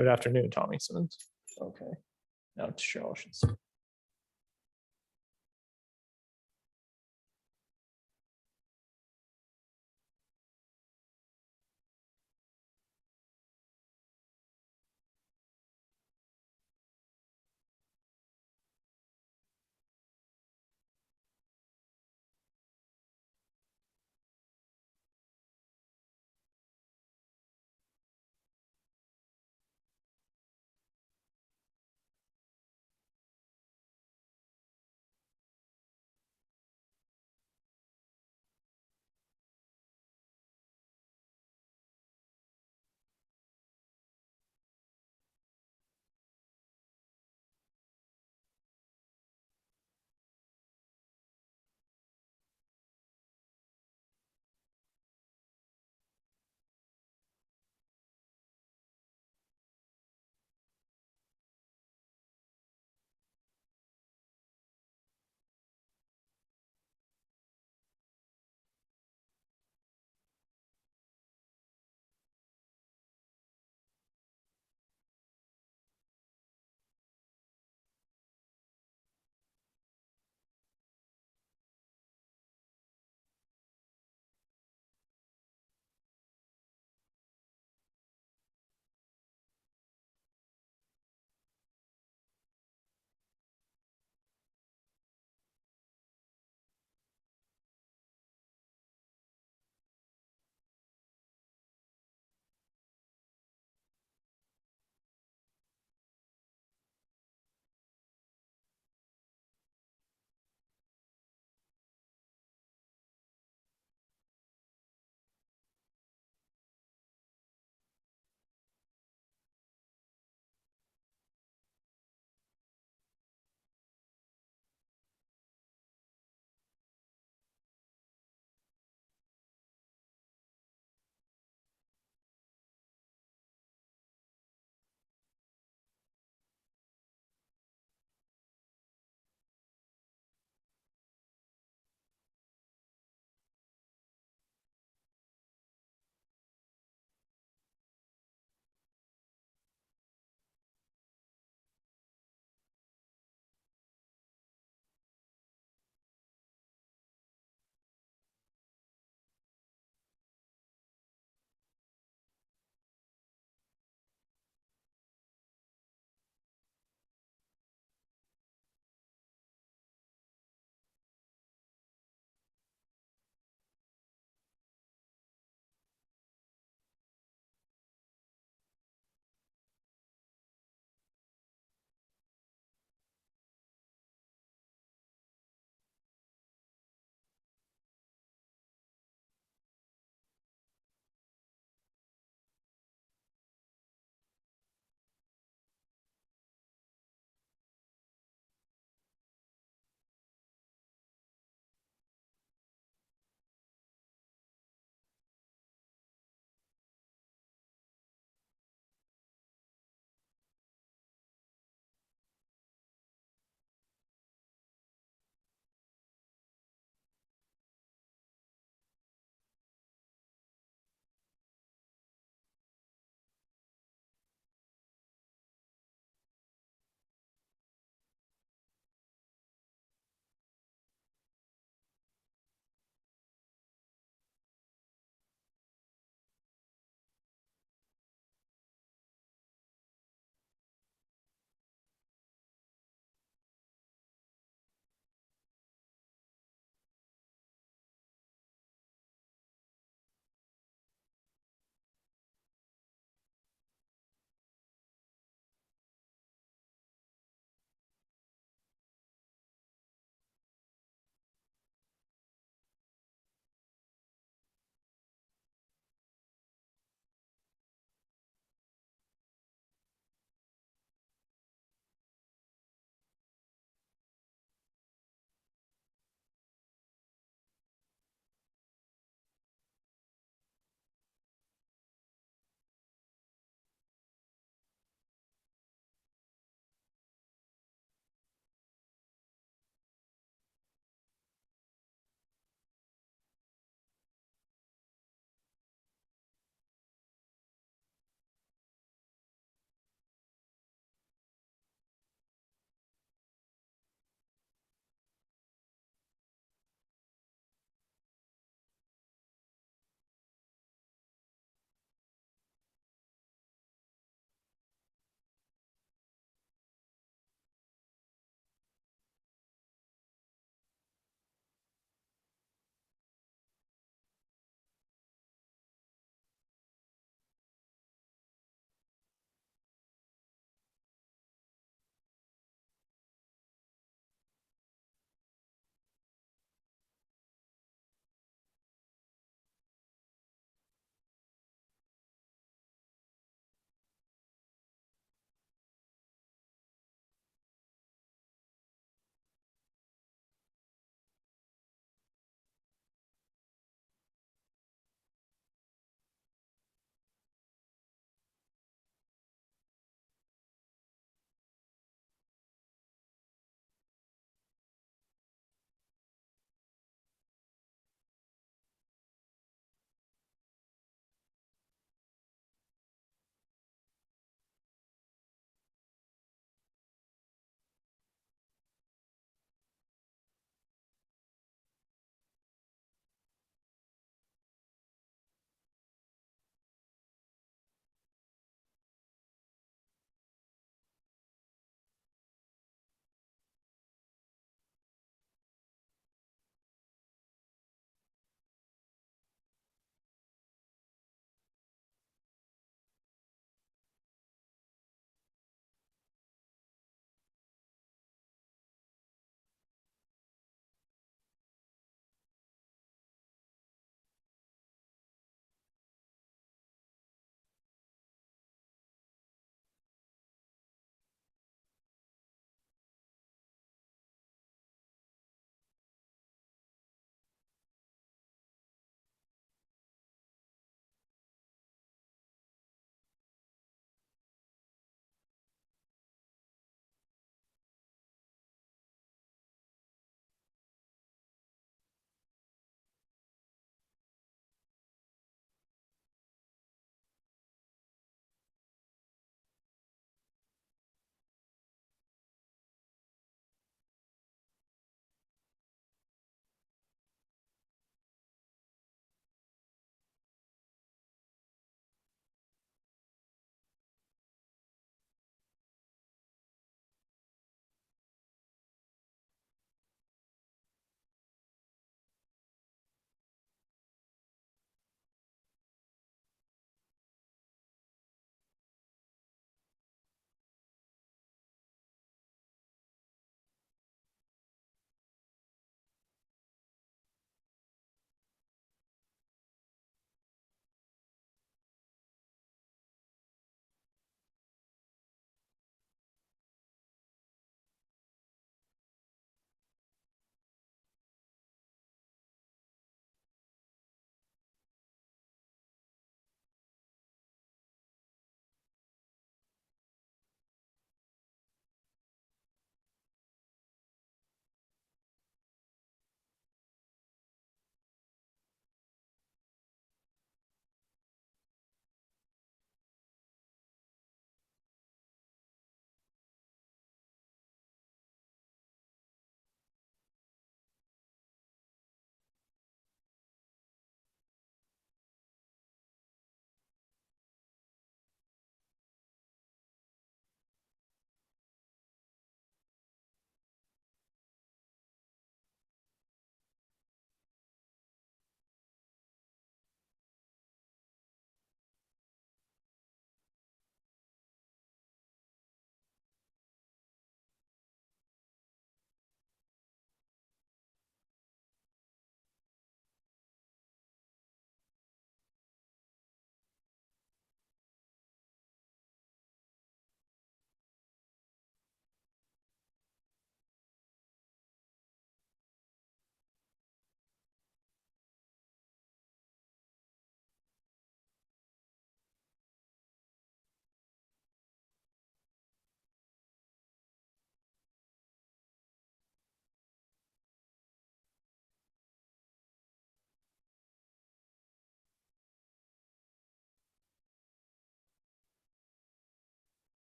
Good afternoon, Tommy Simmons. Okay. Now to Cheryl Oceans.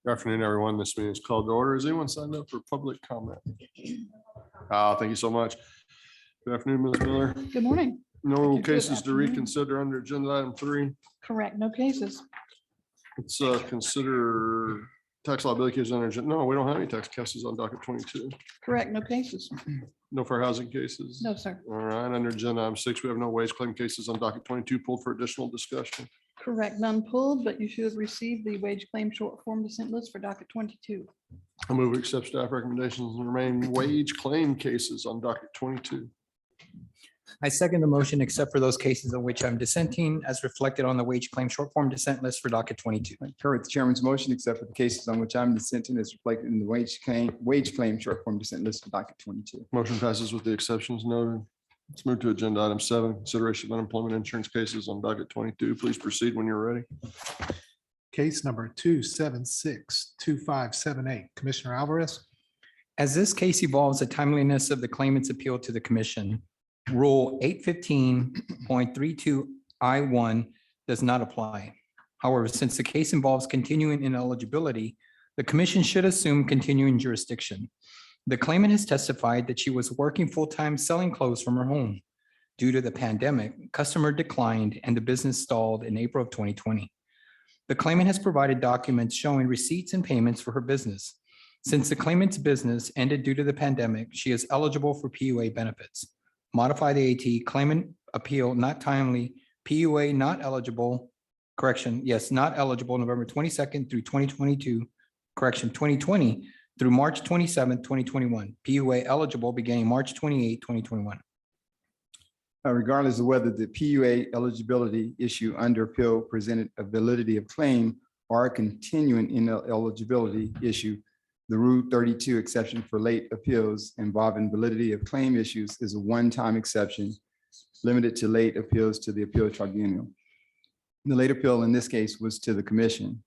Good afternoon, everyone. This meeting is called to order. Is anyone signed up for public comment? Thank you so much. Good afternoon, Ms. Miller. Good morning. No Good cases to afternoon. reconsider under agenda item 3. Correct, no cases. Let's consider tax liability cases under agenda. No, we don't have any tax cases on docket 22. Correct, no cases. No fair housing cases. No, sir. All right, under agenda item 6, we have no wage claim cases on docket 22 pulled for additional discussion. Correct, none pulled, but you should have received the wage claim short form descent list for docket 22. I move we accept staff recommendations and remain wage claim cases on docket 22. I second the motion, except for those cases in which I'm dissenting, as reflected on the wage claim short form dissent list for docket 22. Concur with the chairman's motion, except for the cases on which I'm dissenting as reflected in the wage claim short form dissent list for docket 22. Motion passes with the exceptions noted. Let's move to agenda item 7, consideration of unemployment insurance cases on docket 22. Please proceed when you're ready. Case number 2762578. Commissioner Alvarez. As this case evolves, the timeliness of the claimant's appeal to the commission, Rule 815.32 I1 does not apply. However, since the case involves continuing ineligibility, the commission should assume continuing jurisdiction. The claimant has testified that she was working full-time selling clothes from her home. Due to the pandemic, customer declined and the business stalled in April of 2020. The claimant has provided documents showing receipts and payments for her business. Since the claimant's business ended due to the pandemic, she is eligible for PUA benefits. Modify the AT, claimant appeal not timely, PUA not eligible, correction, yes, not eligible November 22nd through 2022, correction, 2020 through March 27th, 2021. PUA eligible beginning March 28, 2021. Regardless of whether the PUA eligibility issue under appeal presented a validity of claim or a continuing ineligibility issue, the Rule 32 exception for late appeals involving validity of claim issues is a one-time exception limited to late appeals to the appeal tribunal. The late appeal in this case was to the commission.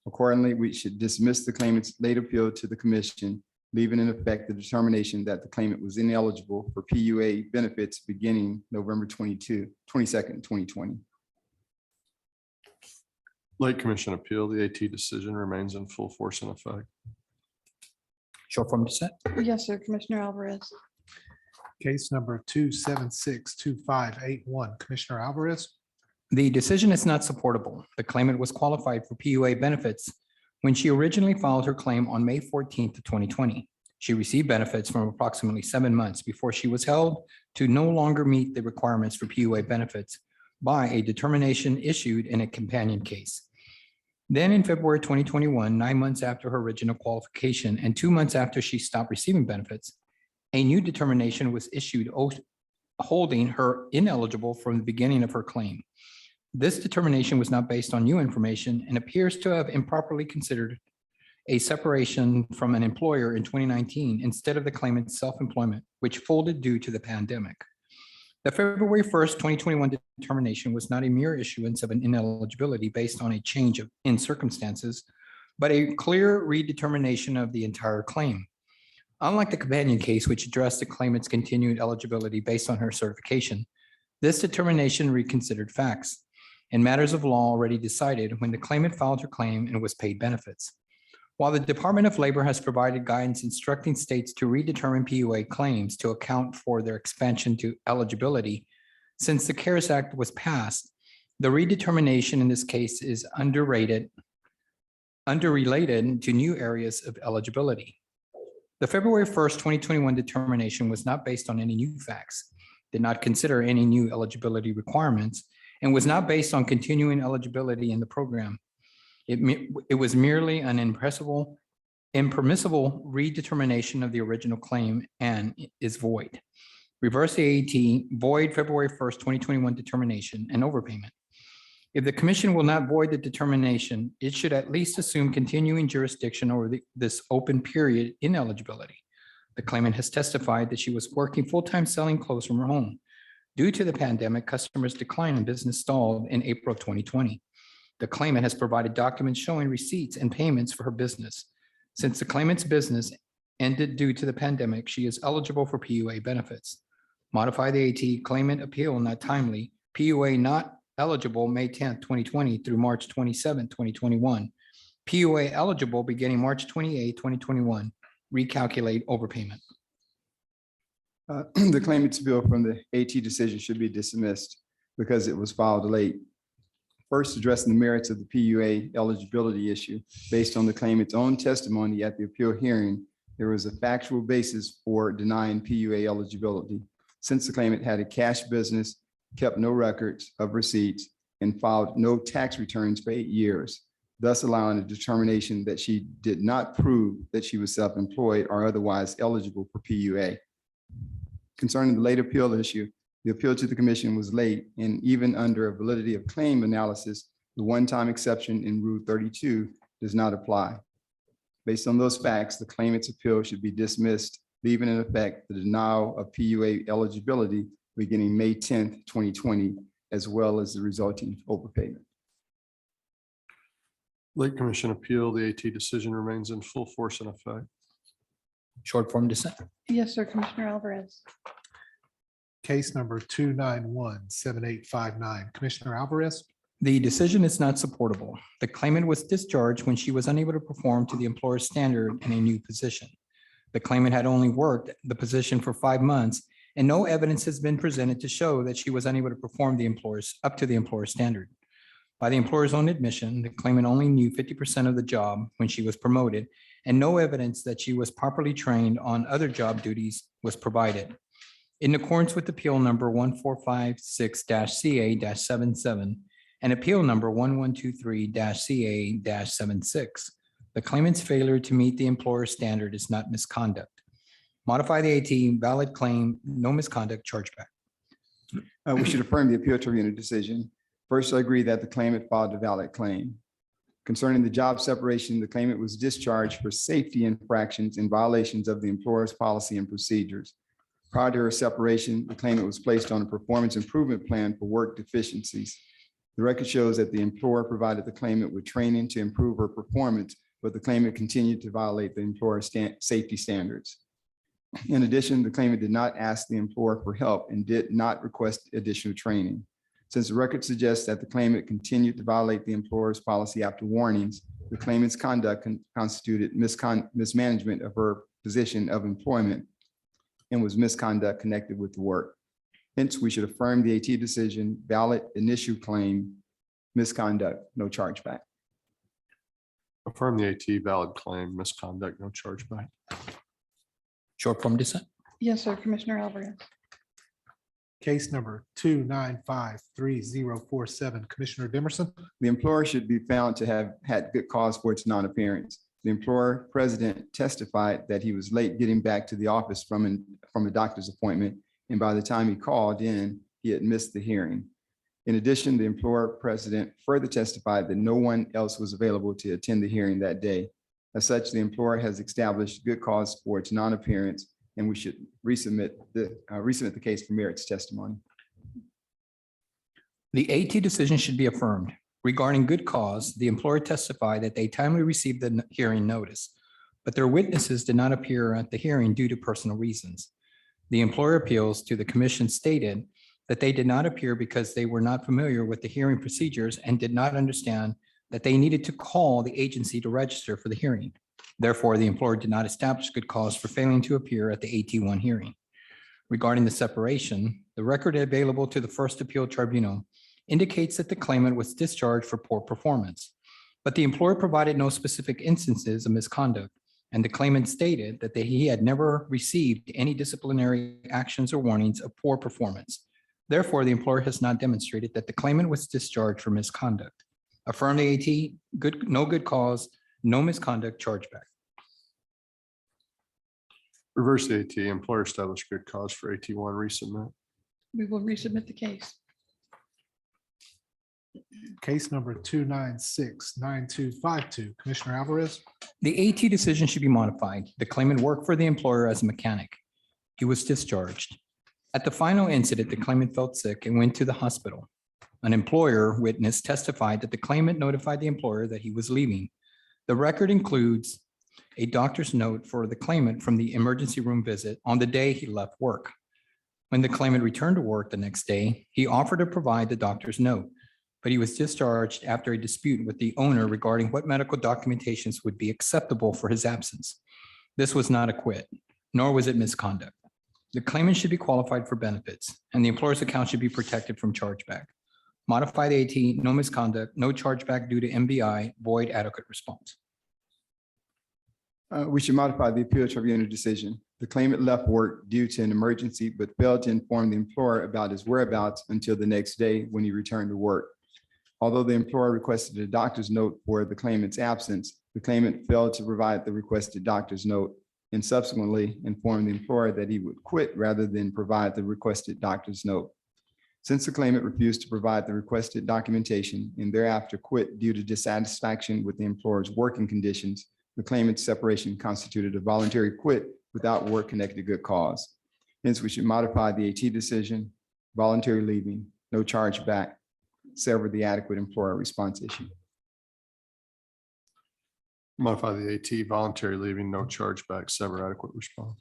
Accordingly, we should dismiss the claimant's late appeal to the commission, leaving in effect the determination that the claimant was ineligible for PUA benefits beginning November 22nd, 2020. Late commission appeal, the AT decision remains in full force and effect. Short form dissent. Yes, sir, Commissioner Alvarez. Case number 2762581. Commissioner Alvarez. The decision is not supportable. The claimant was qualified for PUA benefits when she originally filed her claim on May 14th of 2020. She received benefits from approximately 7 months before she was held to no longer meet the requirements for PUA benefits by a determination issued in a companion case. Then in February 2021, 9 months after her original qualification and 2 months after she stopped receiving benefits, a new determination was issued holding her ineligible from the beginning of her claim. This determination was not based on new information and appears to have improperly considered a separation from an employer in 2019 instead of the claimant's self-employment, which folded due to the pandemic. The February 1st, 2021 determination was not a mere issuance of an ineligibility based on a change in circumstances, but a clear redetermination of the entire claim. Unlike the companion case, which addressed the claimant's continued eligibility based on her certification, this determination reconsidered facts and matters of law already decided when the claimant filed her claim and was paid benefits. While the Department of Labor has provided guidance instructing states to redetermine PUA claims to account for their expansion to eligibility, since the CARES Act was passed, the redetermination in this case is underrelated to new areas of eligibility. The February 1st, 2021 determination was not based on any new facts, did not consider any new eligibility requirements, and was not based on continuing eligibility in the program. It was merely an impermissible redetermination of the original claim and is void. Reverse the AT, void February 1st, 2021 determination and overpayment. If the commission will not void the determination, it should at least assume continuing jurisdiction over this open period ineligibility. The claimant has testified that she was working full-time selling clothes from her home. Due to the pandemic, customers' decline in business stalled in April of 2020. The claimant has provided documents showing receipts and payments for her business. Since the claimant's business ended due to the pandemic, she is eligible for PUA benefits. Modify the AT claimant appeal not timely, PUA not eligible May 10th, 2020 through March 27th, 2021. PUA eligible beginning March 28th, 2021. Recalculate overpayment. The claimant's appeal from the AT decision should be dismissed because it was filed late. First, addressing the merits of the PUA eligibility issue. Based on the claimant's own testimony at the appeal hearing, there was a factual basis for denying PUA eligibility. Since the claimant had a cash business, kept no records of receipts, and filed no tax returns for 8 years, thus allowing a determination that she did not prove that she was self-employed or otherwise eligible for PUA. Concerning the late appeal issue, the appeal to the commission was late, and even under a validity of claim analysis, the one-time exception in Rule 32 does not apply. Based on those facts, the claimant's appeal should be dismissed, leaving in effect the denial of PUA eligibility beginning May 10th, 2020, as well as the resulting overpayment. Late commission appeal, the AT decision remains in full force and effect. Short form dissent. Yes, sir, Commissioner Alvarez. Case number 2917859, Commissioner Alvarez. The decision is not supportable. The claimant was discharged when she was unable to perform to the employer's standard in a new position. The claimant had only worked the position for 5 months, and no evidence has been presented to show that she was unable to perform up to the employer's standard. By the employer's own admission, the claimant only knew 50% of the job when she was promoted, and no evidence that she was properly trained on other job duties was provided. In accordance with appeal number 1456-CA-77 and appeal number 1123-CA-76, the claimant's failure to meet the employer's standard is not misconduct. Modify the AT valid claim, no misconduct chargeback. We should affirm the appeal tribunal decision. First, I agree that the claimant filed a valid claim. Concerning the job separation, the claimant was discharged for safety infractions and violations of the employer's policy and procedures. Prior to her separation, the claimant was placed on a performance improvement plan for work deficiencies. The record shows that the employer provided the claimant with training to improve her performance, but the claimant continued to violate the employer's safety standards. In addition, the claimant did not ask the employer for help and did not request additional training. Since the record suggests that the claimant continued to violate the employer's policy after warnings, the claimant's conduct constituted mismanagement of her position of employment and was misconduct connected with the work. Hence, we should affirm the AT decision, valid initial claim, misconduct, no chargeback. Affirm the AT valid claim, misconduct, no chargeback. Short form dissent. Yes, sir, Commissioner Alvarez. Case number 2953047, Commissioner Dimerson. The employer should be found to have had good cause for its non-appearance. The employer president testified that he was late getting back to the office from a doctor's appointment, and by the time he called in, he had missed the hearing. In addition, the employer president further testified that no one else was available to attend the hearing that day. As such, the employer has established good cause for its non-appearance, and we should resubmit the case for merits testimony. The AT decision should be affirmed. Regarding good cause, the employer testified that they timely received the hearing notice, but their witnesses did not appear at the hearing due to personal reasons. The employer appeals to the commission stated that they did not appear because they were not familiar with the hearing procedures and did not understand that they needed to call the agency to register for the hearing. Therefore, the employer did not establish good cause for failing to appear at the AT1 hearing. Regarding the separation, the record available to the first appeal tribunal indicates that the claimant was discharged for poor performance, but the employer provided no specific instances of misconduct, and the claimant stated that he had never received any disciplinary actions or warnings of poor performance. Therefore, the employer has not demonstrated that the claimant was discharged for misconduct. Affirm the AT, no good cause, no misconduct chargeback. Reverse the AT, employer established good cause for AT1 resubmit. We will resubmit the case. Case number 2969252, Commissioner Alvarez. The AT decision should be modified. The claimant worked for the employer as a mechanic. He was discharged. At the final incident, the claimant felt sick and went to the hospital. An employer witness testified that the claimant notified the employer that he was leaving. The record includes a doctor's note for the claimant from the emergency room visit on the day he left work. When the claimant returned to work the next day, he offered to provide the doctor's note, but he was discharged after a dispute with the owner regarding what medical documentations would be acceptable for his absence. This was not a quit, nor was it misconduct. The claimant should be qualified for benefits, and the employer's account should be protected from chargeback. Modify the AT, no misconduct, no chargeback due to MBI, void adequate response. We should modify the appeal tribunal decision. The claimant left work due to an emergency, but failed to inform the employer about his whereabouts until the next day when he returned to work. Although the employer requested a doctor's note for the claimant's absence, the claimant failed to provide the requested doctor's note and subsequently informed the employer that he would quit rather than provide the requested doctor's note. Since the claimant refused to provide the requested documentation and thereafter quit due to dissatisfaction with the employer's working conditions, the claimant's separation constituted a voluntary quit without work-connected good cause. Hence, we should modify the AT decision, voluntary leaving, no charge back, sever the adequate employer response issue. Modify the AT, voluntary leaving, no chargeback, sever adequate response.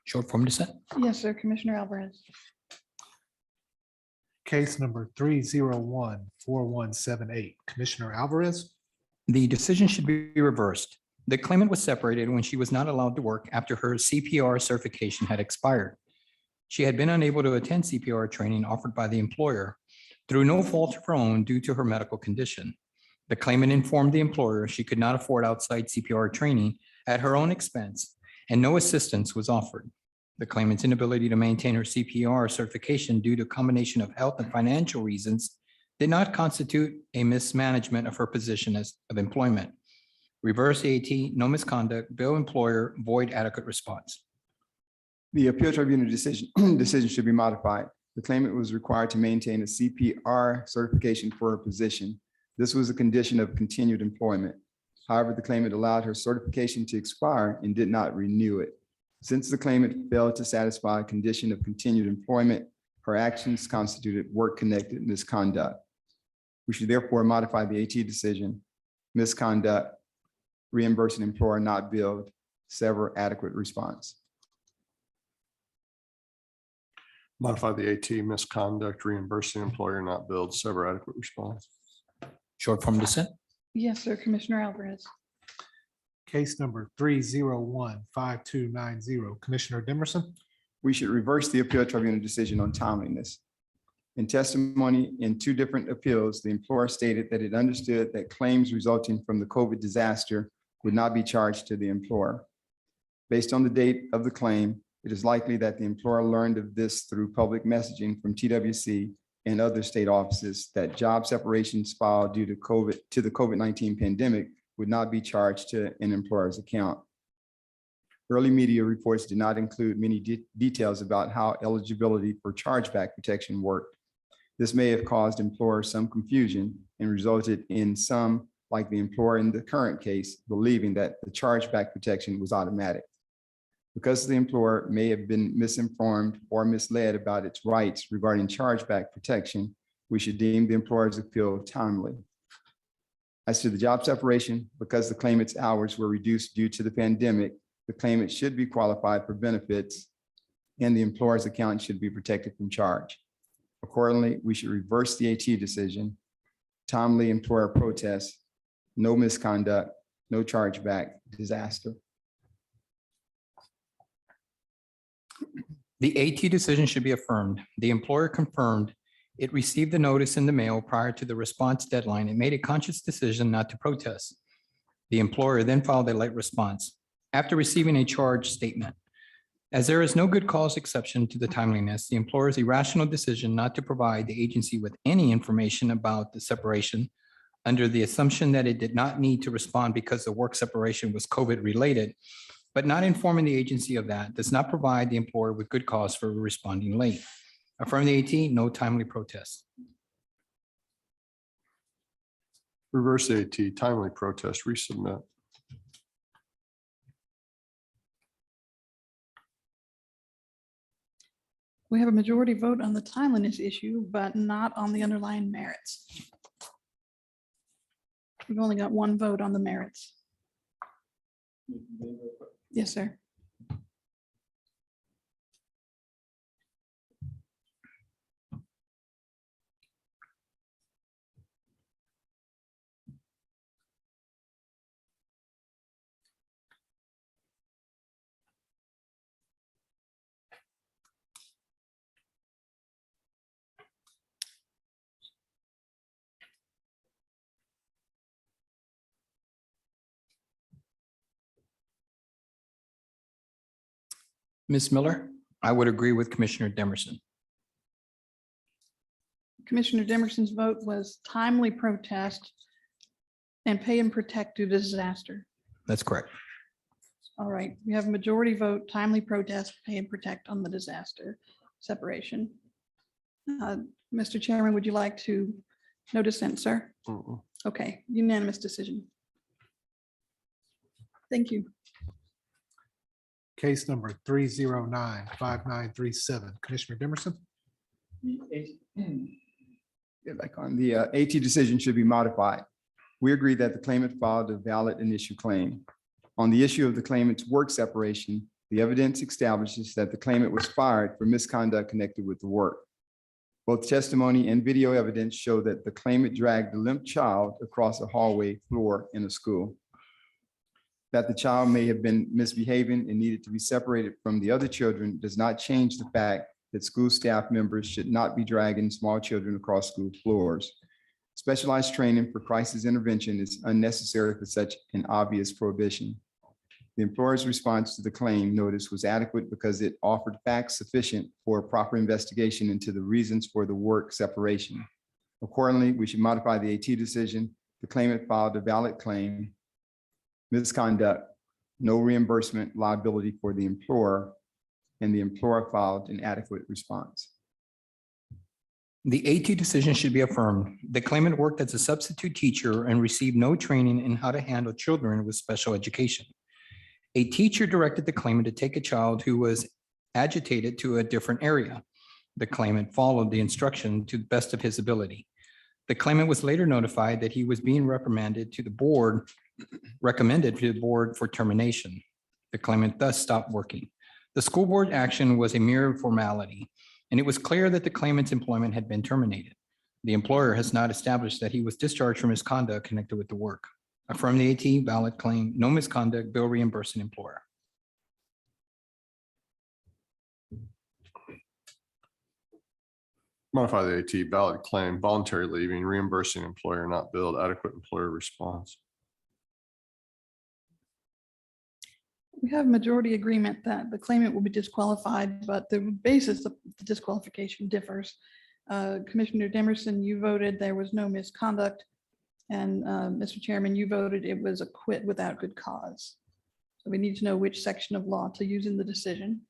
Short form dissent. Yes, sir, Commissioner Alvarez. Case number 3014178, Commissioner Alvarez. The decision should be reversed. The claimant was separated when she was not allowed to work after her CPR certification had expired. She had been unable to attend CPR training offered by the employer through no fault of her own due to her medical condition. The claimant informed the employer she could not afford outside CPR training at her own expense, and no assistance was offered. The claimant's inability to maintain her CPR certification due to a combination of health and financial reasons did not constitute a mismanagement of her position of employment. Reverse AT, no misconduct, bill employer, void adequate response. The appeal tribunal decision should be modified. The claimant was required to maintain a CPR certification for her position. This was a condition of continued employment. However, the claimant allowed her certification to expire and did not renew it. Since the claimant failed to satisfy a condition of continued employment, her actions constituted work-connected misconduct. We should therefore modify the AT decision, misconduct, reimburse an employer not billed, sever adequate response. Modify the AT, misconduct, reimbursing employer not billed, sever adequate response. Short form dissent. Yes, sir, Commissioner Alvarez. Case number 3015290, Commissioner Dimerson. We should reverse the appeal tribunal decision on timeliness. In testimony in two different appeals, the employer stated that it understood that claims resulting from the COVID disaster would not be charged to the employer. Based on the date of the claim, it is likely that the employer learned of this through public messaging from TWC and other state offices that job separations filed due to the COVID-19 pandemic would not be charged to an employer's account. Early media reports did not include many details about how eligibility for chargeback protection worked. This may have caused employers some confusion and resulted in some, like the employer in the current case, believing that the chargeback protection was automatic. Because the employer may have been misinformed or misled about its rights regarding chargeback protection, we should deem the employer's appeal timely. As to the job separation, because the claimant's hours were reduced due to the pandemic, the claimant should be qualified for benefits and the employer's account should be protected from charge. Accordingly, we should reverse the AT decision, timely employer protest, no misconduct, no chargeback, disaster. The AT decision should be affirmed. The employer confirmed it received the notice in the mail prior to the response deadline and made a conscious decision not to protest. The employer then filed a late response after receiving a charge statement. As there is no good cause exception to the timeliness, the employer's irrational decision not to provide the agency with any information about the separation under the assumption that it did not need to respond because the work separation was COVID related, but not informing the agency of that does not provide the employer with good cause for responding late. Affirm the AT, no timely protest. Reverse the AT, timely protest, resubmit. We have a majority vote on the timeliness issue, but not on the underlying merits. We've only got one vote on the merits. Yes, sir. Ms. Miller, I would agree with Commissioner Demerson. Commissioner Demerson's vote was timely protest and pay and protect due to disaster. That's correct. All right, we have a majority vote, timely protest, pay and protect on the disaster separation. Mr. Chairman, would you like to no dissent, sir? Mm-mm. Okay, unanimous decision. Thank you. Case number 3095937. Commissioner Dimerson. Like on the AT decision should be modified. We agree that the claimant filed a valid and issue claim. On the issue of the claimant's work separation, the evidence establishes that the claimant was fired for misconduct connected with the work. Both testimony and video evidence show that the claimant dragged the limp child across a hallway floor in a school. That the child may have been misbehaving and needed to be separated from the other children does not change the fact that school staff members should not be dragging small children across school floors. Specialized training for crisis intervention is unnecessary for such an obvious prohibition. The employer's response to the claim notice was adequate because it offered facts sufficient for a proper investigation into the reasons for the work separation. Accordingly, we should modify the AT decision. The claimant filed a valid claim, misconduct, no reimbursement liability for the employer, and the employer filed an adequate response. The AT decision should be affirmed. The claimant worked as a substitute teacher and received no training in how to handle children with special education. A teacher directed the claimant to take a child who was agitated to a different area. The claimant followed the instruction to the best of his ability. The claimant was later notified that he was being recommended to the board for termination. The claimant thus stopped working. The school board action was a mere formality, and it was clear that the claimant's employment had been terminated. The employer has not established that he was discharged from his conduct connected with the work. Affirm the AT, valid claim, no misconduct, bill reimbursing employer. Modify the AT, valid claim, voluntary leaving, reimbursing employer, not billed, adequate employer response. We have majority agreement that the claimant will be disqualified, but the basis of the disqualification differs. Commissioner Demerson, you voted there was no misconduct. And Mr. Chairman, you voted it was a quit without good cause. So we need to know which section of law to use in the decision.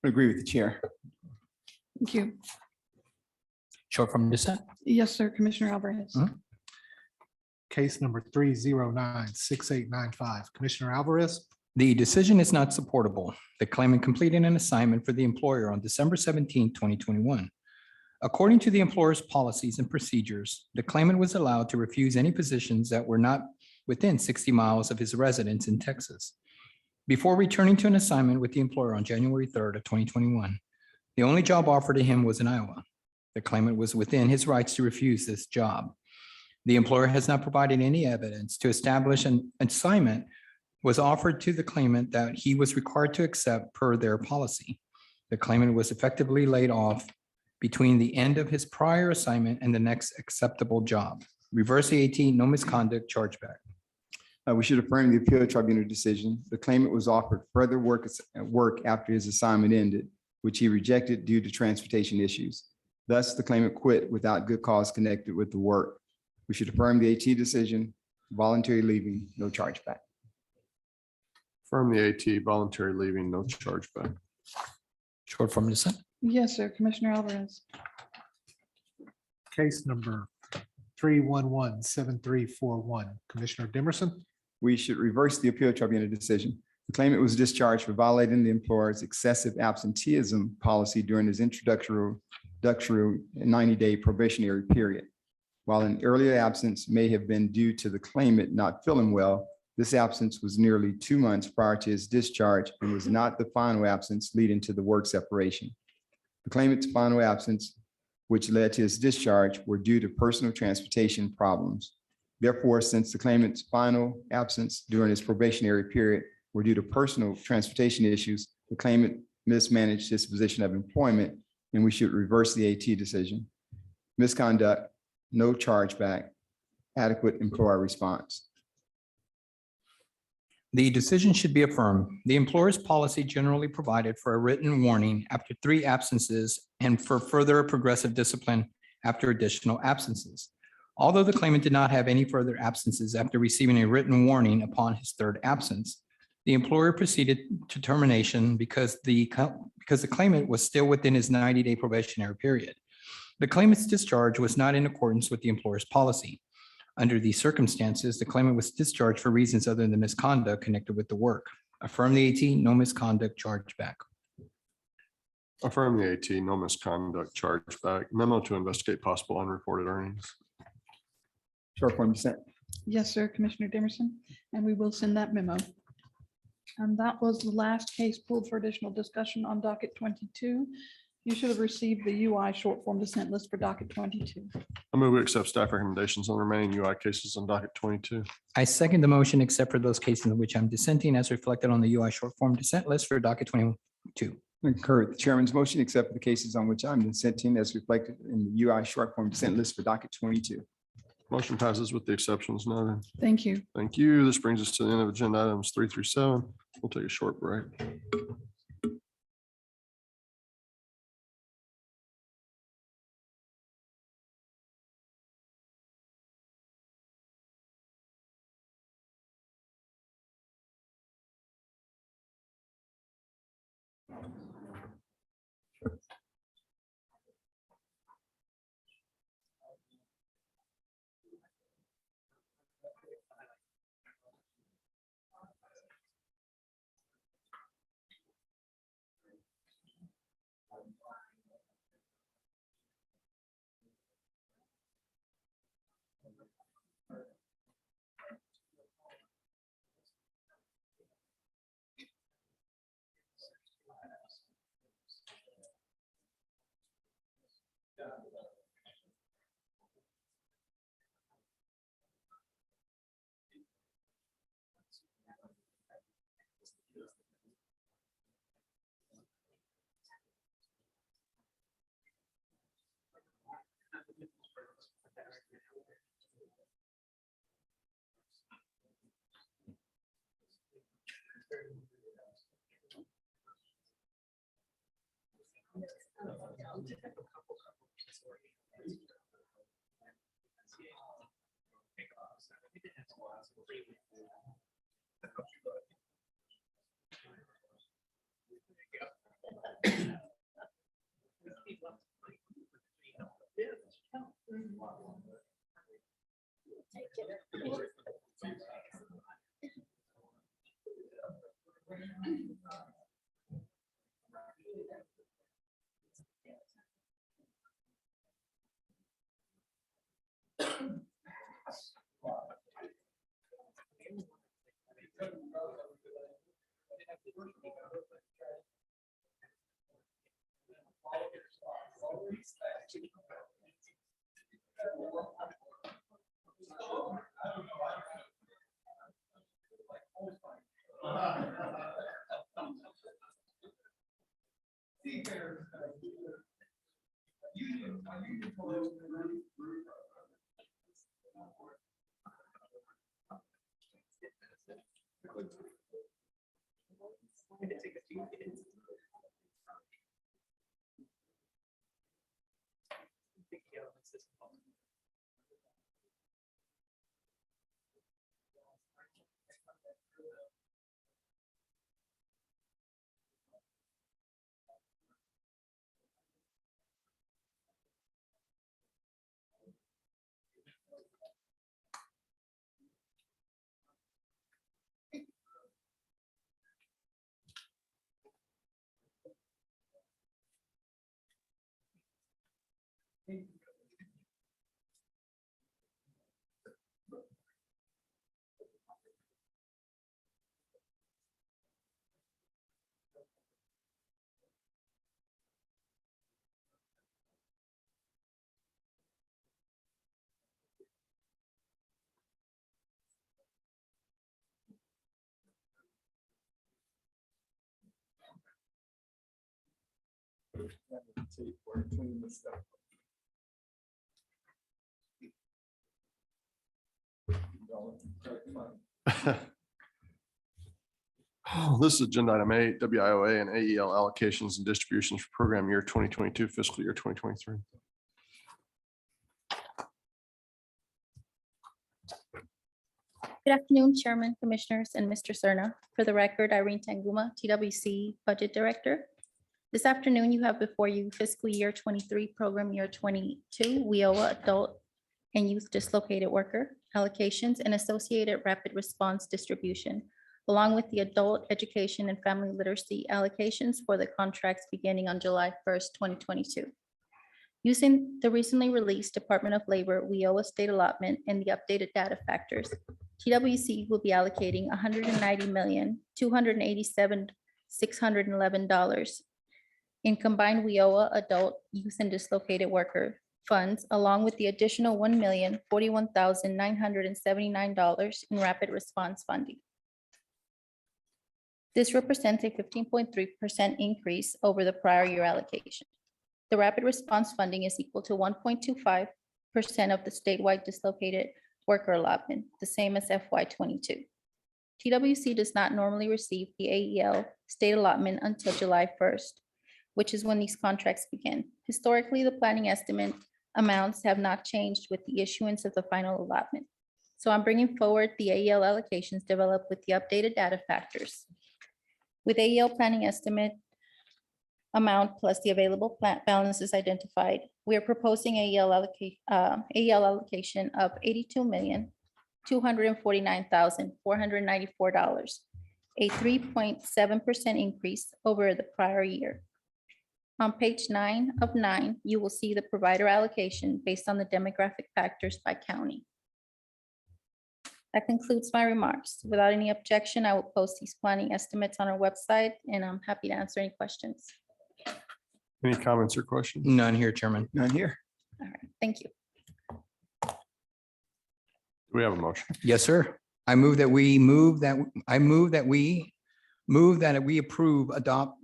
I agree with the chair. Thank you. Short from dissent. Yes, sir, Commissioner Alvarez. Case number 3096895. Commissioner Alvarez. The decision is not supportable. The claimant completed an assignment for the employer on December 17, 2021. According to the employer's policies and procedures, the claimant was allowed to refuse any positions that were not within 60 miles of his residence in Texas. Before returning to an assignment with the employer on January 3rd of 2021, The only job offered to him was in Iowa. The claimant was within his rights to refuse this job. The employer has not provided any evidence to establish an assignment was offered to the claimant that he was required to accept per their policy. The claimant was effectively laid off between the end of his prior assignment and the next acceptable job. Reverse the AT, no misconduct, chargeback. We should affirm the appeal tribunal decision. The claimant was offered further work after his assignment ended, which he rejected due to transportation issues. Thus, the claimant quit without good cause connected with the work. We should affirm the AT decision, voluntary leaving, no chargeback. Affirm the AT, voluntary leaving, no chargeback. Short form dissent. Yes, sir. Commissioner Alvarez. Case number 3117341. Commissioner Dimerson, We should reverse the appeal tribunal decision. The claimant was discharged for violating the employer's excessive absenteeism policy during his introductory 90-day probationary period. While an earlier absence may have been due to the claimant not feeling well, this absence was nearly 2 months prior to his discharge and was not the final absence leading to the work separation. The claimant's final absence, which led to his discharge, were due to personal transportation problems. Therefore, since the claimant's final absence during his probationary period were due to personal transportation issues, the claimant mismanaged his position of employment, and we should reverse the AT decision. Misconduct, no chargeback, adequate employer response. The decision should be affirmed. The employer's policy generally provided for a written warning after 3 absences and for further progressive discipline after additional absences. Although the claimant did not have any further absences after receiving a written warning upon his 3rd absence, the employer proceeded to termination because the claimant was still within his 90-day probationary period. The claimant's discharge was not in accordance with the employer's policy. Under these circumstances, the claimant was discharged for reasons other than misconduct connected with the work. Affirm the AT, no misconduct, chargeback. Affirm the AT, no misconduct, chargeback. Memo to investigate possible unreported earnings. Short form dissent. Yes, sir. Commissioner Dimerson, and we will send that memo. And that was the last case pulled for additional discussion on docket 22. You should have received the UI short form dissent list for docket 22. I move we accept staff recommendations on the remaining UI cases on docket 22. I second the motion except for those cases in which I'm dissenting as reflected on the UI short form dissent list for docket 22. Concur with the chairman's motion, except for the cases on which I'm dissenting as reflected in the UI short form dissent list for docket 22. Motion passes with the exceptions noted. Thank you. Thank you. This brings us to the end of agenda items 3 through 7. We'll take a short break. This is agenda item 8, WIOA and AEL allocations and distributions for program year 2022, fiscal year 2023. Good afternoon, Chairman, Commissioners, and Mr. Cerna. For the record, Irene Tanguma, TWC Budget Director. This afternoon, you have before you fiscal year 23, program year 22, WIOA Adult and Youth Dislocated Worker allocations and associated rapid response distribution, along with the adult education and family literacy allocations for the contracts beginning on July 1st, 2022. Using the recently released Department of Labor WIOA state allotment and the updated data factors, TWC will be allocating $190,287,611 in combined WIOA adult, youth, and dislocated worker funds, along with the additional $1,041,979 in rapid response funding. This represents a 15.3% increase over the prior year allocation. The rapid response funding is equal to 1.25% of the statewide dislocated worker allotment, the same as FY 22. TWC does not normally receive the AEL state allotment until July 1st, which is when these contracts begin. Historically, the planning estimate amounts have not changed with the issuance of the final allotment. So I'm bringing forward the AEL allocations developed with the updated data factors. With AEL planning estimate amount plus the available plant balances identified, we are proposing AEL allocation of $82,249,494, a 3.7% increase over the prior year. On page 9 of 9, you will see the provider allocation based on the demographic factors by county. That concludes my remarks. Without any objection, I will post these planning estimates on our website, and I'm happy to answer any questions. Any comments or questions? None here, Chairman. None here. All right, thank you. Do we have a motion? Yes, sir. I move that we approve, adopt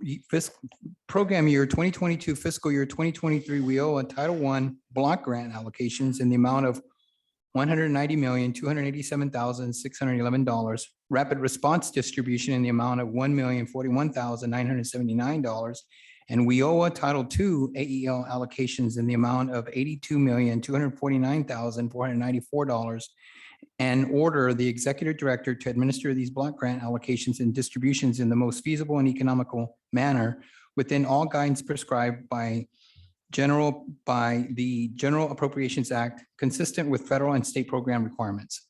program year 2022, fiscal year 2023 WIOA Title I block grant allocations in the amount of $190,287,611, rapid response distribution in the amount of $1,041,979, and WIOA Title II AEL allocations in the amount of $82,249,494, and order the executive director to administer these block grant allocations and distributions in the most feasible and economical manner within all guidance prescribed by the General Appropriations Act, consistent with federal and state program requirements.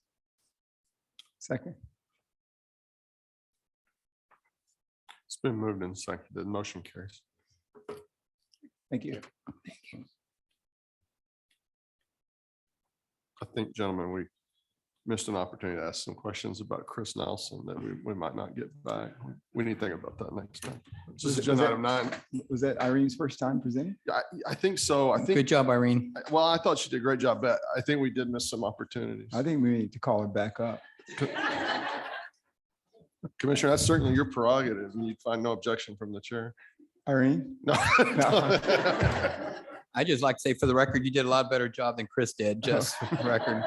Second. It's been moved and seconded. The motion carries. Thank you. I think, gentlemen, we missed an opportunity to ask some questions about Chris Nelson that we might not get back. We need to think about that next time. This is Was agenda that- item 9. Was that Irene's first time presenting? I think so. I Good think, job, Irene. well, I thought she did a great job, but I think we did miss some opportunities. I think we need to call her back up. Commissioner, that's certainly your prerogative and you'd find no objection from the chair. Irene? No. I just like to say for the record, you did a lot better job than Chris did, just for the record.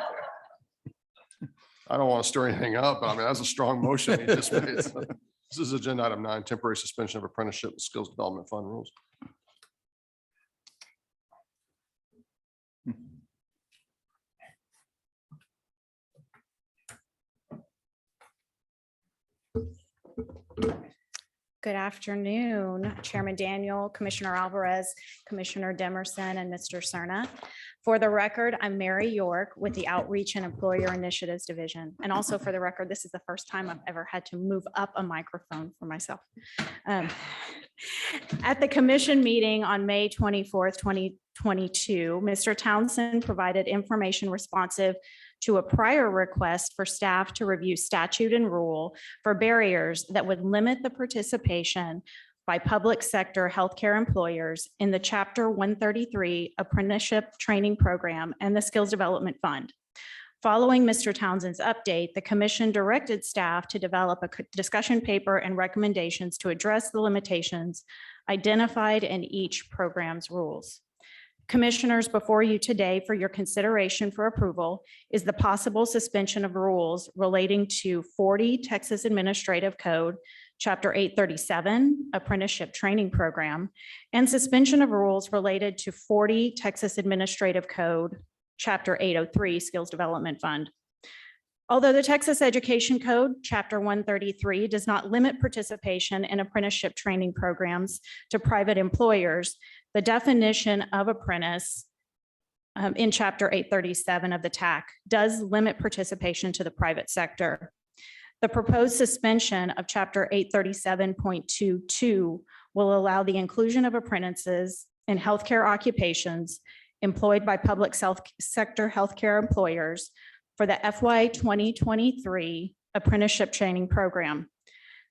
I don't want to stir anything up, but I mean, that's a strong motion he just made. So, this is agenda item 9, temporary suspension of apprenticeship and skills development fund rules. Good afternoon, Chairman Daniel, Commissioner Alvarez, Commissioner Demerson, and Mr. Cerna. For the record, I'm Mary York with the Outreach and Employer Initiatives Division. And also for the record, this is the first time I've ever had to move up a microphone for myself. At the commission meeting on May 24th, 2022, Mr. Townsend provided information responsive to a prior request for staff to review statute and rule for barriers that would limit the participation by public sector healthcare employers in the Chapter 133 Apprenticeship Training Program and the Skills Development Fund. Following Mr. Townsend's update, the commission directed staff to develop a discussion paper and recommendations to address the limitations identified in each program's rules. Commissioners, before you today for your consideration for approval is the possible suspension of rules relating to 40 Texas Administrative Code, Chapter 837, Apprenticeship Training Program, and suspension of rules related to 40 Texas Administrative Code, Chapter 803, Skills Development Fund. Although the Texas Education Code, Chapter 133, does not limit participation in apprenticeship training programs to private employers, the definition of apprentice in Chapter 837 of the TAC does limit participation to the private sector. The proposed suspension of Chapter 837.22 will allow the inclusion of apprentices in healthcare occupations employed by public sector healthcare employers for the FY 2023 apprenticeship training program.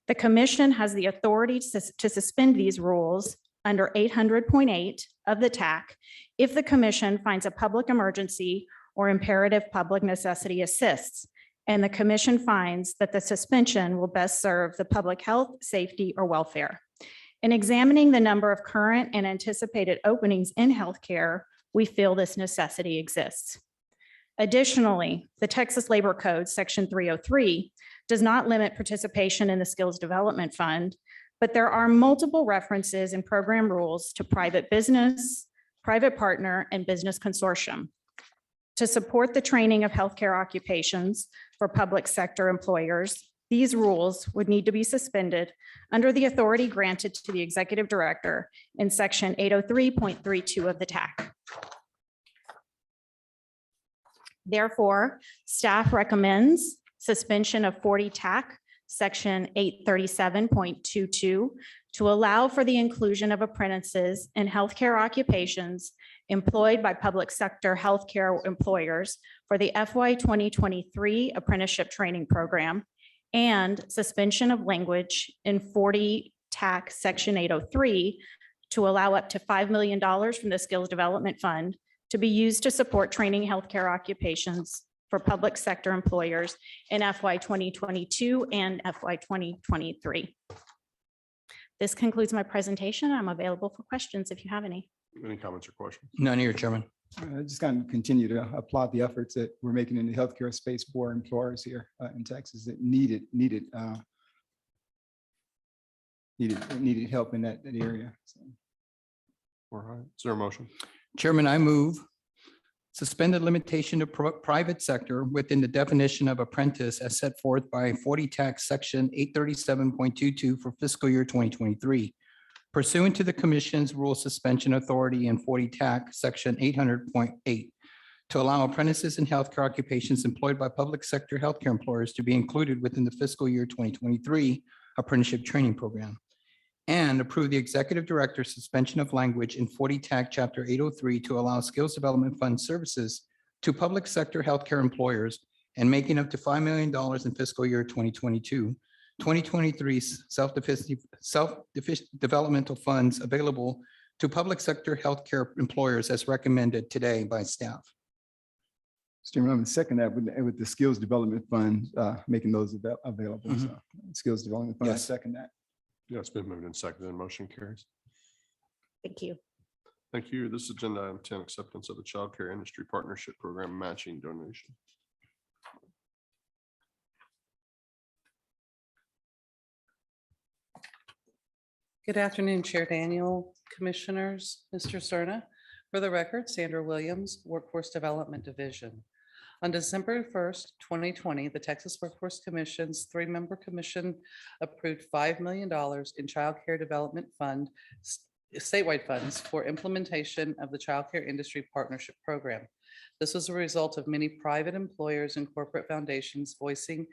The commission has the authority to suspend these rules under 800.8 of the TAC if the commission finds a public emergency or imperative public necessity assists, and the commission finds that the suspension will best serve the public health, safety, or welfare. In examining the number of current and anticipated openings in healthcare, we feel this necessity exists. Additionally, the Texas Labor Code, Section 303, does not limit participation in the Skills Development Fund, but there are multiple references in program rules to private business, private partner, and business consortium. To support the training of healthcare occupations for public sector employers, these rules would need to be suspended under the authority granted to the executive director in Section 803.32 of the TAC. Therefore, staff recommends suspension of 40 TAC, Section 837.22, to allow for the inclusion of apprentices in healthcare occupations employed by public sector healthcare employers for the FY 2023 apprenticeship training program, and suspension of language in 40 TAC Section 803 to allow up to $5 million from the Skills Development Fund to be used to support training healthcare occupations for public sector employers in FY 2022 and FY 2023. This concludes my presentation. I'm available for questions if you have any. Any comments or questions? None here, Chairman. I just kind of continue to applaud the efforts that we're making in the healthcare space for employers here in Texas that needed help in that area. So, All right. Is there a motion? Chairman, I move suspend the limitation to private sector within the definition of apprentice as set forth by 40 Tax Section 837.22 for fiscal year 2023. Pursuant to the commission's rule suspension authority in 40 TAC Section 800.8 to allow apprentices in healthcare occupations employed by public sector healthcare employers to be included within the fiscal year 2023 apprenticeship training program, and approve the executive director's suspension of language in 40 TAC Chapter 803 to allow Skills Development Fund services to public sector healthcare employers and making up to $5 million in fiscal year 2022, 2023 self-developmental funds available to public sector healthcare employers as recommended today by staff. Mr. Chairman, I'm going to second that with the skills development fund, making those available. Mhm. So, skills development fund, I Yes. second that. Yeah, it's been moved and seconded and motion carries. Thank you. Thank you. This is agenda item 10, acceptance of the Child Care Industry Partnership Program matching donation. Good afternoon, Chair Daniel, Commissioners, Mr. Cerna. For the record, Sandra Williams, Workforce Development Division. On December 1st, 2020, the Texas Workforce Commission's three-member commission approved $5 million in Child Care Development Fund, statewide funds for implementation of the Child Care Industry Partnership Program. This was a result of many private employers and corporate foundations voicing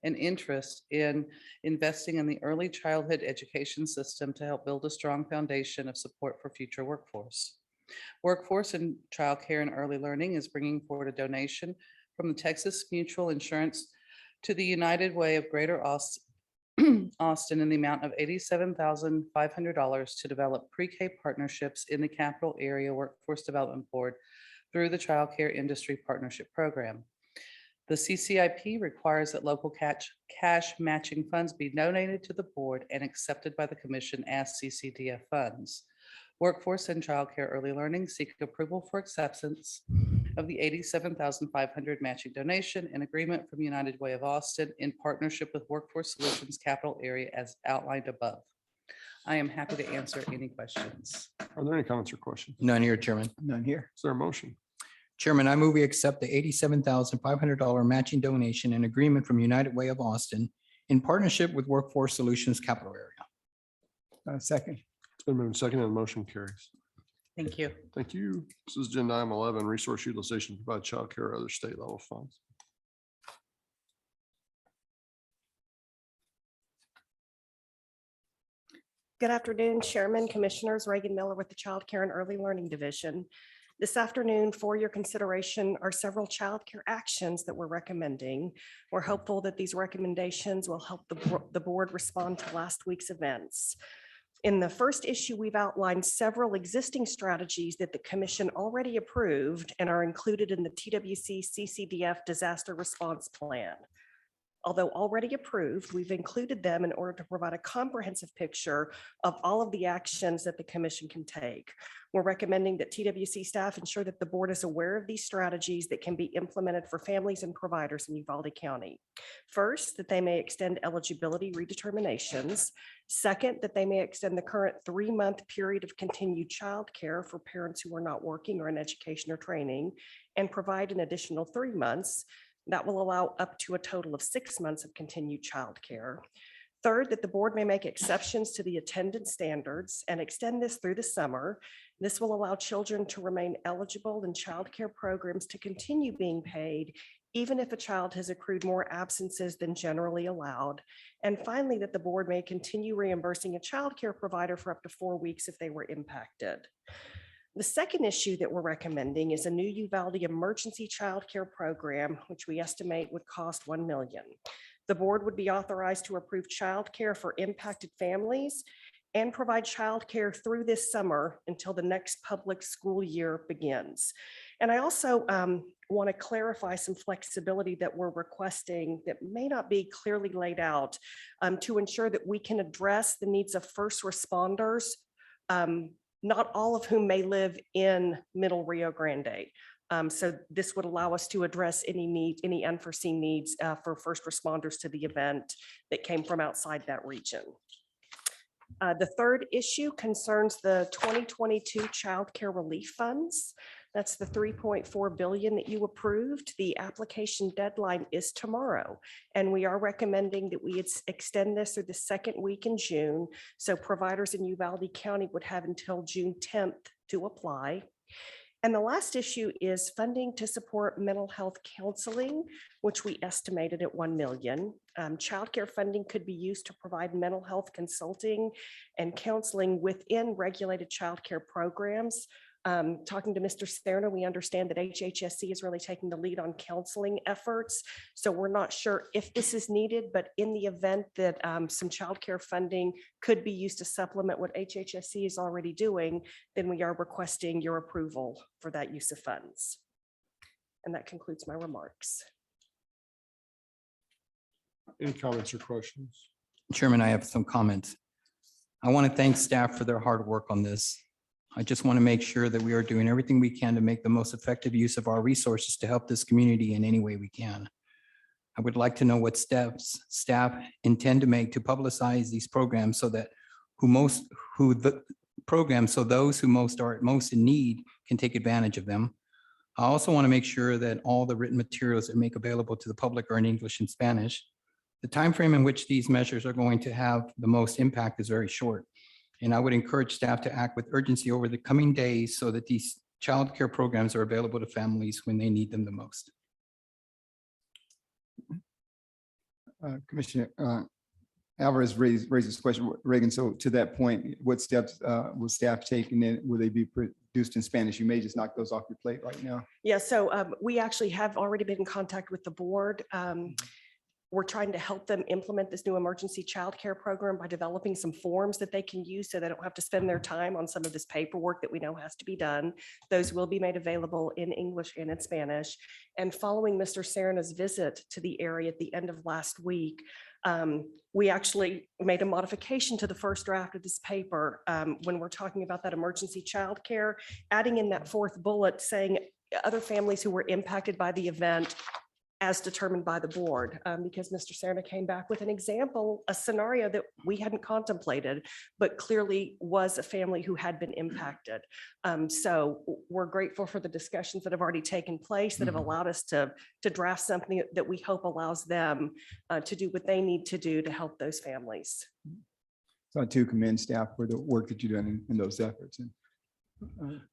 an interest in investing in the early childhood education system to help build a strong foundation of support for future workforce. Workforce and Child Care and Early Learning is bringing forward a donation from the Texas Mutual Insurance to the United Way of Greater Austin in the amount of $87,500 to develop pre-K partnerships in the Capital Area Workforce Development Board through the Child Care Industry Partnership Program. The CCIP requires that local cash matching funds be donated to the board and accepted by the commission as CCDF funds. Workforce and Child Care Early Learning seek approval for acceptance of the $87,500 matching donation and agreement from United Way of Austin in partnership with Workforce Solutions Capital Area as outlined above. I am happy to answer any questions. Are there any comments or questions? None here, Chairman. None here. Is there a motion? Chairman, I move we accept the $87,500 matching donation and agreement from United Way of Austin in partnership with Workforce Solutions Capital Area. Second. It's been moved and seconded and motion carries. Thank you. Thank you. This is agenda item 11, resource utilization to provide child care or other state level funds. Good afternoon, Chairman, Commissioners. Reagan Miller with the Child Care and Early Learning Division. This afternoon, for your consideration, are several child care actions that we're recommending. We're hopeful that these recommendations will help the board respond to last week's events. In the first issue, we've outlined several existing strategies that the commission already approved and are included in the TWC CCDF disaster response plan. Although already approved, we've included them in order to provide a comprehensive picture of all of the actions that the commission can take. We're recommending that TWC staff ensure that the board is aware of these strategies that can be implemented for families and providers in Uvalde County. First, that they may extend eligibility redeterminations. Second, that they may extend the current 3-month period of continued child care for parents who are not working or in education or training, and provide an additional 3 months. That will allow up to a total of 6 months of continued child care. Third, that the board may make exceptions to the attendance standards and extend this through the summer. This will allow children to remain eligible in child care programs to continue being paid, even if a child has accrued more absences than generally allowed. And finally, that the board may continue reimbursing a child care provider for up to 4 weeks if they were impacted. The second issue that we're recommending is a new Uvalde emergency child care program, which we estimate would cost $1 million. The board would be authorized to approve child care for impacted families and provide child care through this summer until the next public school year begins. And I also want to clarify some flexibility that we're requesting that may not be clearly laid out to ensure that we can address the needs of first responders, not all of whom may live in Middle Rio Grande. So this would allow us to address any unforeseen needs for first responders to the event that came from outside that region. The third issue concerns the 2022 Child Care Relief Funds. That's the $3.4 billion that you approved. The application deadline is tomorrow, and we are recommending that we extend this through the second week in June. So providers in Uvalde County would have until June 10th to apply. And the last issue is funding to support mental health counseling, which we estimated at $1 million. Childcare funding could be used to provide mental health consulting and counseling within regulated childcare programs. Talking to Mr. Serna, we understand that HHSC is really taking the lead on counseling efforts. So we're not sure if this is needed, but in the event that some childcare funding could be used to supplement what HHSC is already doing, then we are requesting your approval for that use of funds. And that concludes my remarks. Any comments or questions? Chairman, I have some comments. I want to thank staff for their hard work on this. I just want to make sure that we are doing everything we can to make the most effective use of our resources to help this community in any way we can. I would like to know what steps staff intend to make to publicize these programs so that those who are most in need can take advantage of them. I also want to make sure that all the written materials that make available to the public are in English and Spanish. The timeframe in which these measures are going to have the most impact is very short. And I would encourage staff to act with urgency over the coming days so that these childcare programs are available to families when they need them the most. Commissioner Alvarez raised this question, Reagan. So to that point, what steps will staff take, and then will they be produced in Spanish? You may just knock those off your plate right now. Yeah, so we actually have already been in contact with the board. We're trying to help them implement this new emergency childcare program by developing some forms that they can use so they don't have to spend their time on some of this paperwork that we know has to be done. Those will be made available in English and in Spanish. And following Mr. Serna's visit to the area at the end of last week, we actually made a modification to the first draft of this paper when we're talking about that emergency childcare, adding in that fourth bullet saying other families who were impacted by the event as determined by the board, because Mr. Serna came back with an example, a scenario that we hadn't contemplated, but clearly was a family who had been impacted. So we're grateful for the discussions that have already taken place that have allowed us to draft something that we hope allows them to do what they need to do to help those families. So I too commend staff for the work that you're doing in those efforts. And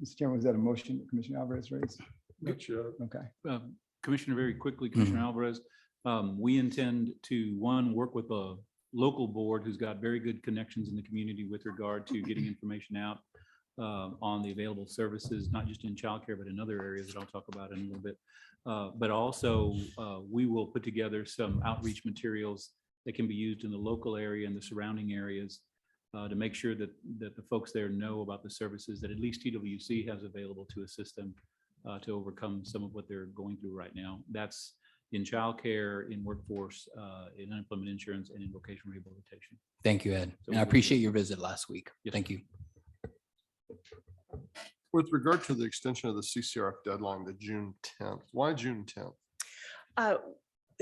Mr. Chairman, was that a motion that Commissioner Alvarez raised? Okay. Commissioner, very quickly, Commissioner Alvarez, we intend to, one, work with a local board who's got very good connections in the community with regard to getting information out on the available services, not just in childcare, but in other areas that I'll talk about in a little bit. But also, we will put together some outreach materials that can be used in the local area and the surrounding areas to make sure that the folks there know about the services that at least TWC has available to assist them to overcome some of what they're going through right now. That's in childcare, in workforce, in unemployment insurance, and in vocational rehabilitation. Thank you, Ed. So And I appreciate your visit last week. Yes, Thank you. With regard to the extension of the CCRF deadline to June 10th, why June 10th?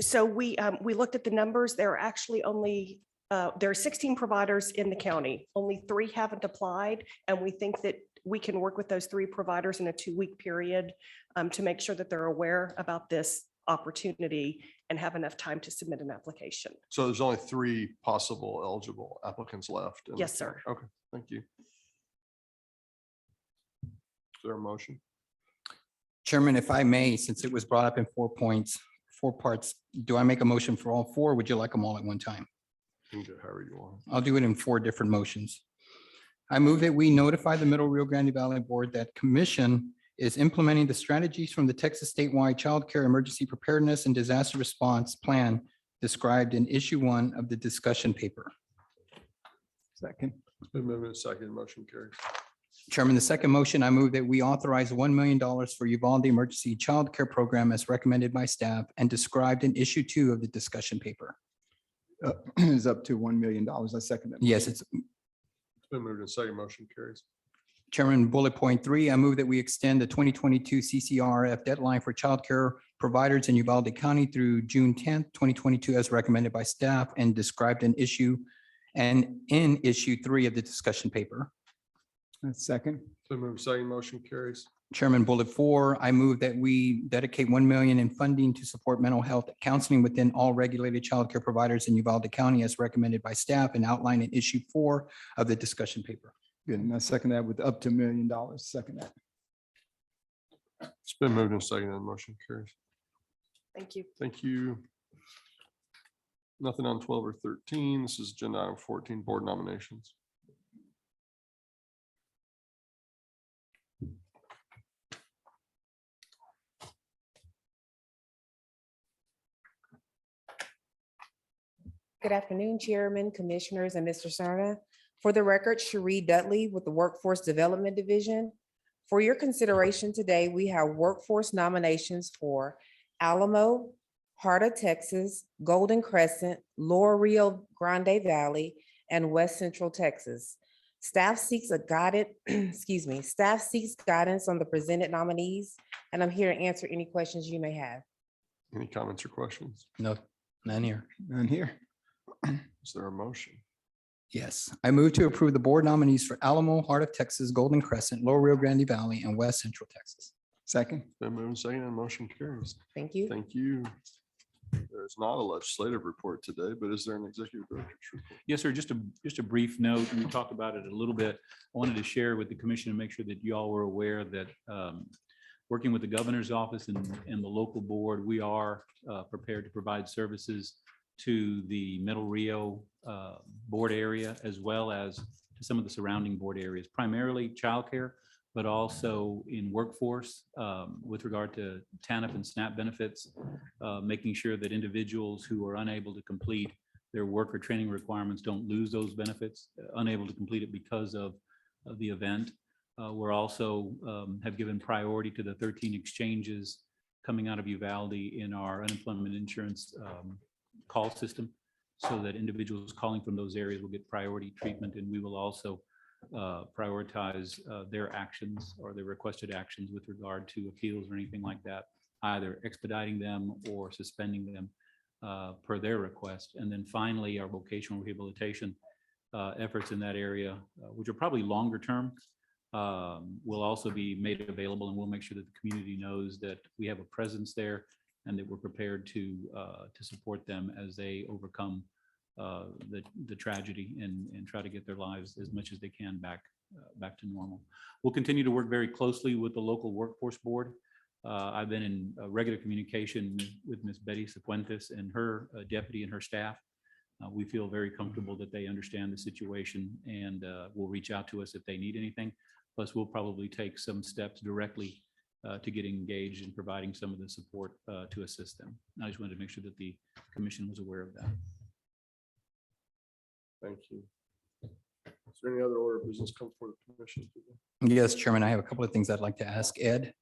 So we looked at the numbers. There are actually only there are 16 providers in the county. Only 3 haven't applied, and we think that we can work with those 3 providers in a 2-week period to make sure that they're aware about this opportunity and have enough time to submit an application. So there's only 3 possible eligible applicants left. in the Yes, sir. county. Okay, thank you. Is there a motion? Chairman, if I may, since it was brought up in 4 points, 4 parts, do I make a motion for all 4? Or would you like them all at one time? You can do it however you want. I'll do it in 4 different motions. I move that we notify the Middle Rio Grande Valley Board that Commission is implementing the strategies from the Texas statewide Child Care Emergency Preparedness and Disaster Response Plan described in issue 1 of the discussion paper. Second. It's been moved and seconded. Motion carries. Chairman, the second motion, I move that we authorize $1 million for Uvalde Emergency Child Care Program as recommended by staff and described in issue 2 of the discussion paper. Is up to $1 million. I second that. Yes, it's It's been moved and seconded. Motion carries. Chairman, bullet point 3, I move that we extend the 2022 CCRF deadline for childcare providers in Uvalde County through June 10th, 2022, as recommended by staff and described in issue 3 of the discussion paper. Second. It's been moved and seconded. Motion carries. Chairman, bullet 4, I move that we dedicate $1 million in funding to support mental health counseling within all regulated childcare providers in Uvalde County as recommended by staff and outlined in issue 4 of the discussion paper. Good. And I second that with up to $1 million. Second that. It's been moved and seconded. Motion carries. Thank you. Thank you. Nothing on 12 or 13. This is agenda item 14, board nominations. Good afternoon, Chairman, Commissioners, and Mr. Cerna. For the record, Cherie Dudley with the Workforce Development Division. For your consideration today, we have workforce nominations for Alamo, Heart of Texas, Golden Crescent, Lower Rio Grande Valley, and West Central Texas. Staff seeks staff seeks guidance on the presented nominees, and I'm here to answer any questions you may have. Any comments or questions? No, none here. None here. Is there a motion? Yes, I move to approve the board nominees for Alamo, Heart of Texas, Golden Crescent, Lower Rio Grande Valley, and West Central Texas. Second. Been moved and seconded, and motion carries. Thank you. Thank you. There's not a legislative report today, but is there an executive director's report? Yes, sir. Just a brief note. We talked about it a little bit. I wanted to share with the commission and make sure that you all were aware that working with the governor's office and the local board, we are prepared to provide services to the Middle Rio board area, as well as to some of the surrounding board areas, primarily childcare, but also in workforce with regard to TANF and SNAP benefits, making sure that individuals who are unable to complete their work or training requirements don't lose those benefits, unable to complete it because of the event. We're also have given priority to the 13 exchanges coming out of Uvalde in our unemployment insurance call system, so that individuals calling from those areas will get priority treatment, and we will also prioritize their actions or their requested actions with regard to appeals or anything like that, either expediting them or suspending them per their request. And then finally, our vocational rehabilitation efforts in that area, which are probably longer term, will also be made available, and we'll make sure that the community knows that we have a presence there and that we're prepared to support them as they overcome the tragedy and try to get their lives as much as they can back to normal. We'll continue to work very closely with the local workforce board. I've been in regular communication with Ms. Betty Cifuentes and her deputy and her staff. We feel very comfortable that they understand the situation and will reach out to us if they need anything. Plus, we'll probably take some steps directly to get engaged in providing some of the support to assist them. I just wanted to make sure that the commission was aware of that. Thank you. Is there any other order of business come for the commission today? Yes, Chairman, I have a couple of things I'd like to ask Ed.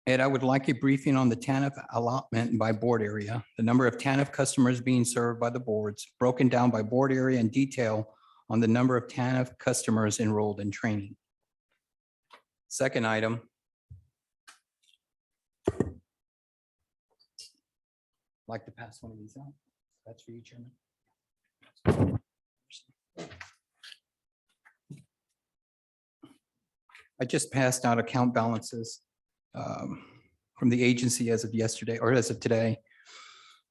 Ed, I would like a briefing on the TANF allotment by board area, the number of TANF customers being served by the boards, broken down by board area, and detail on the number of TANF customers enrolled in training. Second item. Like to pass one of these out. That's for you, Chairman. I just passed out account balances from the agency as of yesterday or as of today.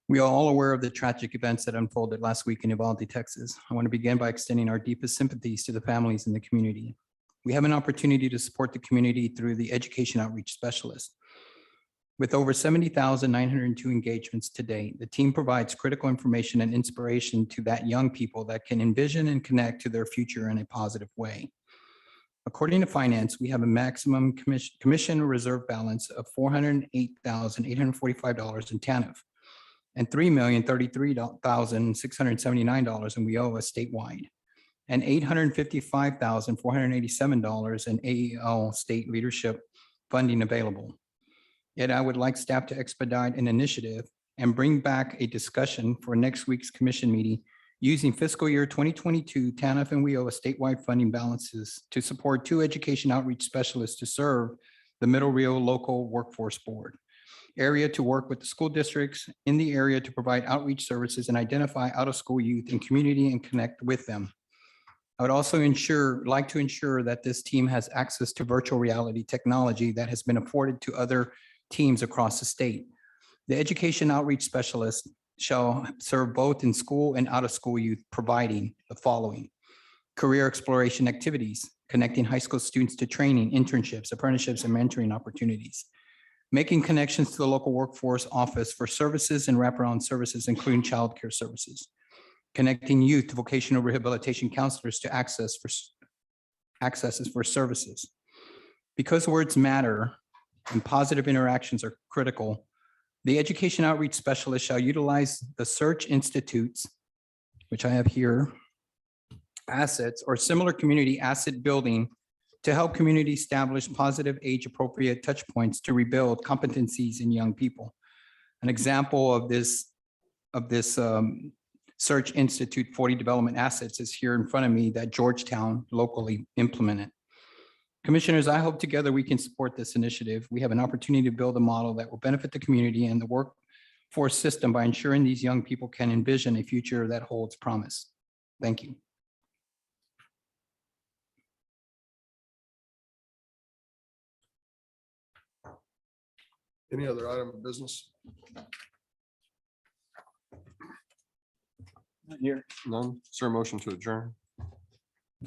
We are all aware of the tragic events that unfolded last week in Uvalde, Texas. I want to begin by extending our deepest sympathies to the families in the community. We have an opportunity to support the community through the education outreach specialist. With over 70,902 engagements to date, the team provides critical information and inspiration to that young people that can envision and connect to their future in a positive way. According to finance, we have a maximum commission reserve balance of $408,845 in TANF and $3,033,679 in WIOA statewide, and $855,487 in AEL state leadership funding available. Yet I would like staff to expedite an initiative and bring back a discussion for next week's commission meeting using fiscal year 2022 TANF and WIOA statewide funding balances to support 2 education outreach specialists to serve the Middle Rio Local Workforce Board area, to work with the school districts in the area to provide outreach services and identify out-of-school youth and community and connect with them. I would also like to ensure that this team has access to virtual reality technology that has been afforded to other teams across the state. The education outreach specialist shall serve both in school and out-of-school youth, providing the following: career exploration activities, connecting high school students to training, internships, apprenticeships, and mentoring opportunities, making connections to the local workforce office for services and wraparound services, including childcare services, connecting youth to vocational rehabilitation counselors to accesses for services. Because words matter and positive interactions are critical, the education outreach specialist shall utilize the Search Institute's which I have here, assets or similar community asset building to help community establish positive age-appropriate touch points to rebuild competencies in young people. An example of this Search Institute 40 development assets is here in front of me that Georgetown locally implemented. Commissioners, I hope together we can support this initiative. We have an opportunity to build a model that will benefit the community and the workforce system by ensuring these young people can envision a future that holds promise. Thank you. Any other item of business? Here. None. Is there a motion to adjourn?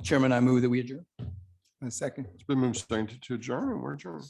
Chairman, I move that we adjourn. A second. It's been moved and seconded to adjourn, and we're adjourned.